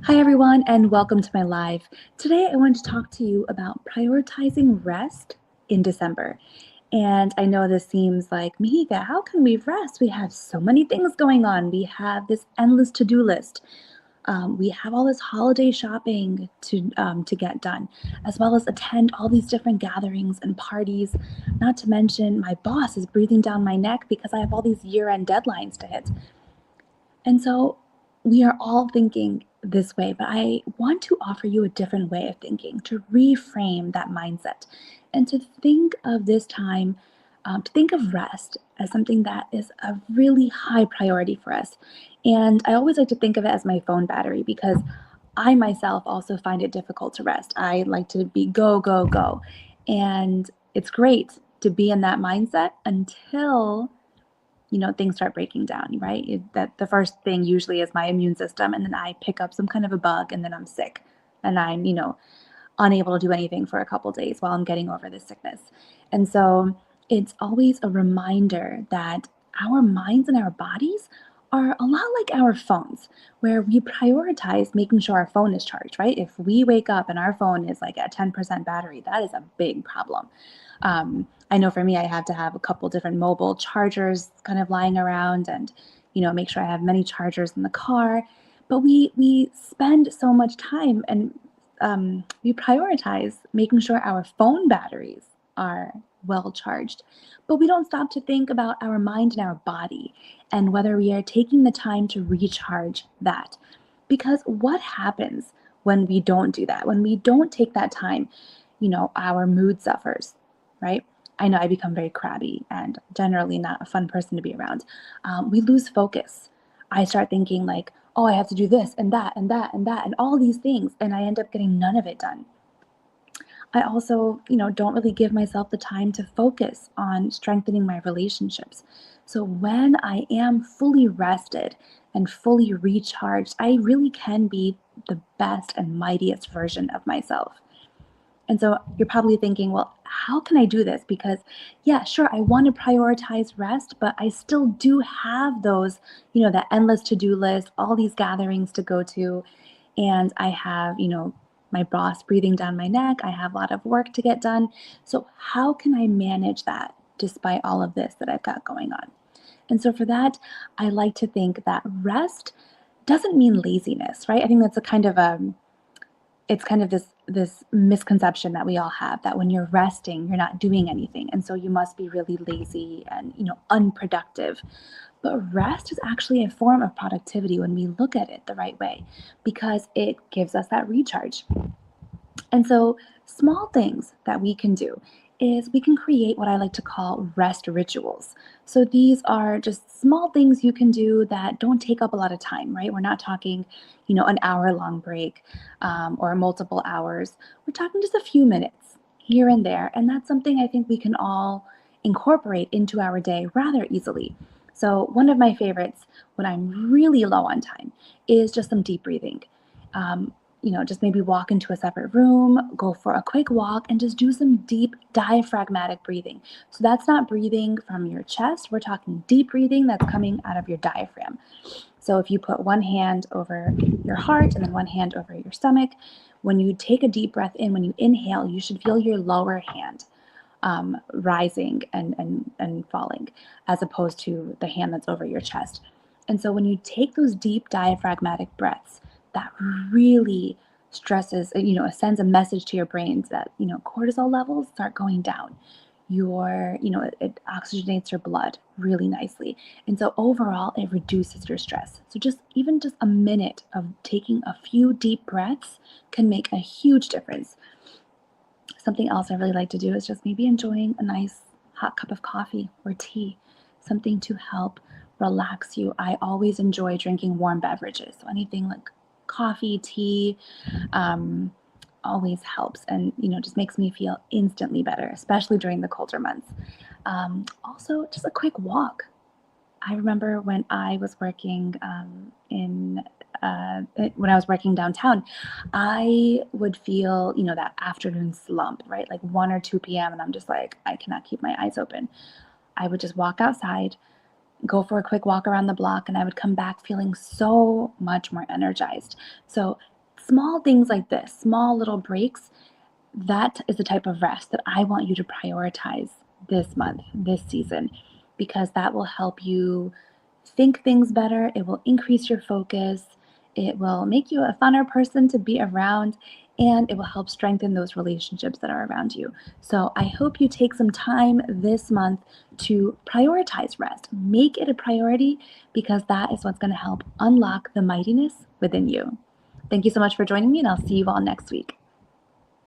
Hi, everyone, and welcome to my live. Today, I want to talk to you about prioritizing rest in December. And I know this seems like, Mika, how can we rest? We have so many things going on. We have this endless to-do list. We have all this holiday shopping to get done, as well as attend all these different gatherings and parties. Not to mention, my boss is breathing down my neck because I have all these year-end deadlines to hit. And so we are all thinking this way, but I want to offer you a different way of thinking, to reframe that mindset, and to think of this time, to think of rest as something that is a really high priority for us. And I always like to think of it as my phone battery because I myself also find it difficult to rest. I like to be go, go, go. And it's great to be in that mindset until things start breaking down, right? That the first thing usually is my immune system, and then I pick up some kind of a bug, and then I'm sick, and I'm, unable to do anything for a couple days while I'm getting over this sickness. And so it's always a reminder that our minds and our bodies are a lot like our phones, where we prioritize making sure our phone is charged, right? If we wake up and our phone is like at 10% battery, that is a big problem. I know for me, I have to have a couple different mobile chargers kind of lying around and, make sure I have many chargers in the car. But we spend so much time and we prioritize making sure our phone batteries are well charged. But we don't stop to think about our mind and our body and whether we are taking the time to recharge that. Because what happens when we don't do that? When we don't take that time, our mood suffers, right? I know I become very crabby and generally not a fun person to be around. We lose focus. I start thinking like, oh, I have to do this and that and that and that and all these things, and I end up getting none of it done. I also, don't really give myself the time to focus on strengthening my relationships. So when I am fully rested and fully recharged, I really can be the best and mightiest version of myself. And so you're probably thinking, well, how can I do this? Because, yeah, sure, I want to prioritize rest, but I still do have those, that endless to do list, all these gatherings to go to. And I have, my boss breathing down my neck. I have a lot of work to get done. So, how can I manage that despite all of this that I've got going on? And so, for that, I like to think that rest doesn't mean laziness, right? I think that's a kind of it's kind of this misconception that we all have that when you're resting you're not doing anything and so you must be really lazy and unproductive, but rest is actually a form of productivity when we look at it the right way because it gives us that recharge. And so, small things that we can do is we can create what I like to call rest rituals. So, these are just small things you can do that don't take up a lot of time, right? We're not talking, an hour long break or multiple hours. We're talking just a few minutes here and there. And that's something I think we can all incorporate into our day rather easily. So, one of my favorites when I'm really low on time is just some deep breathing. Um, just maybe walk into a separate room, go for a quick walk, and just do some deep diaphragmatic breathing. So that's not breathing from your chest. We're talking deep breathing that's coming out of your diaphragm. So if you put one hand over your heart and then one hand over your stomach, when you take a deep breath in, when you inhale, you should feel your lower hand rising and falling, as opposed to the hand that's over your chest. And so when you take those deep diaphragmatic breaths, that really stresses, it sends a message to your brains that, cortisol levels start going down. It oxygenates your blood really nicely. And so overall, it reduces your stress. So even just a minute of taking a few deep breaths can make a huge difference. Something else I really like to do is just maybe enjoying a nice hot cup of coffee or tea, something to help relax you. I always enjoy drinking warm beverages. So anything like coffee, tea, um, always helps and, just makes me feel instantly better, especially during the colder months. Also, just a quick walk. I remember when I was working when I was working downtown, I would feel, that afternoon slump, right? Like 1 or 2 p.m. And I'm just like, I cannot keep my eyes open. I would just walk outside, go for a quick walk around the block, and I would come back feeling so much more energized. So, small things like this, small little breaks, that is the type of rest that I want you to prioritize this month, this season, because that will help you think things better. It will increase your focus. It will make you a funner person to be around, and it will help strengthen those relationships that are around you. So I hope you take some time this month to prioritize rest. Make it a priority because that is what's going to help unlock the mightiness within you. Thank you so much for joining me, and I'll see you all next week.